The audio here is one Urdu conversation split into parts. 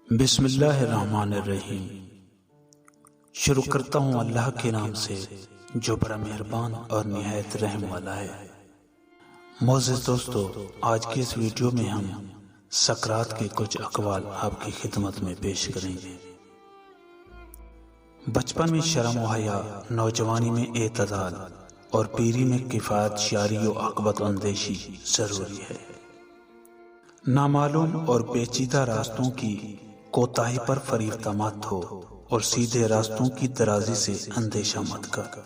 بسم اللہ الرحمن الرحیم۔ شروع کرتا ہوں اللہ کے نام سے جو بڑا مہربان اور نہایت رحم والا ہے۔ معزز دوستو، آج کی اس ویڈیو میں ہم سقراط کے کچھ اقوال آپ کی خدمت میں پیش کریں گے۔ بچپن میں شرم و حیا، نوجوانی میں اعتدال اور پیری میں کفایت شعاری و عاقبت اندیشی ضروری ہے۔ نامعلوم اور پیچیدہ راستوں کی کوتاہی پر فریفتہ مت ہو اور سیدھے راستوں کی درازی سے اندیشہ مت کر۔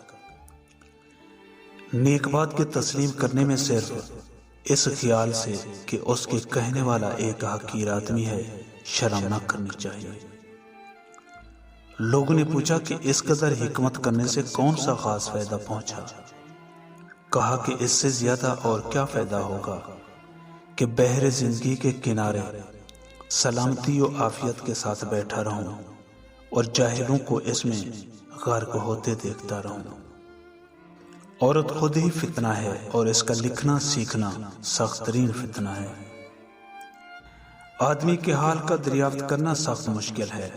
نیک بات کے تسلیم کرنے میں صرف اس خیال سے کہ اس کے کہنے والا ایک حقیر آدمی ہے شرم نہ کرنی چاہیے۔ لوگوں نے پوچھا کہ اس قدر حکمت کرنے سے کون سا خاص فائدہ پہنچا؟ کہا کہ اس سے زیادہ اور کیا فائدہ ہوگا کہ بحر زندگی کے کنارے سلامتی و عافیت کے ساتھ بیٹھا رہوں اور جاہلوں کو اس میں غرق ہوتے دیکھتا رہوں۔ عورت خود ہی فتنہ ہے اور اس کا لکھنا سیکھنا سخت ترین فتنہ ہے۔ آدمی کے حال کا دریافت کرنا سخت مشکل ہے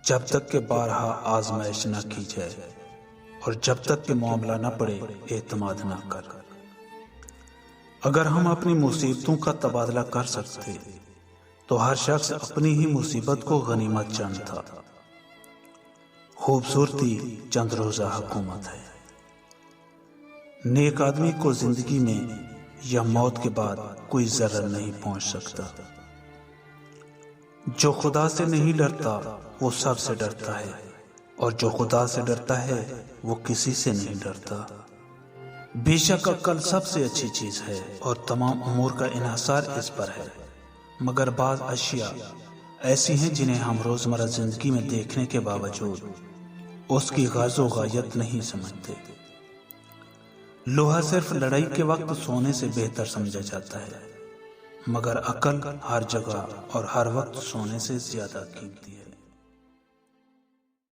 جب تک کہ بارہا آزمائش نہ کی جائے، اور جب تک کہ معاملہ نہ پڑے اعتماد نہ کر۔ اگر ہم اپنی مصیبتوں کا تبادلہ کر سکتے تو ہر شخص اپنی ہی مصیبت کو غنیمت جانتا۔ خوبصورتی چند روزہ حکومت ہے۔ نیک آدمی کو زندگی میں یا موت کے بعد کوئی ضرر نہیں پہنچ سکتا۔ جو خدا سے نہیں ڈرتا وہ سب سے ڈرتا ہے، اور جو خدا سے ڈرتا ہے وہ کسی سے نہیں ڈرتا۔ بے شک عقل سب سے اچھی چیز ہے اور تمام امور کا انحصار اس پر ہے، مگر بعض اشیاء ایسی ہیں جنہیں ہم روزمرہ زندگی میں دیکھنے کے باوجود اس کی غرض و غایت نہیں سمجھتے۔ لوہا صرف لڑائی کے وقت سونے سے بہتر سمجھا جاتا ہے، مگر عقل ہر جگہ اور ہر وقت سونے سے زیادہ قیمتی ہے۔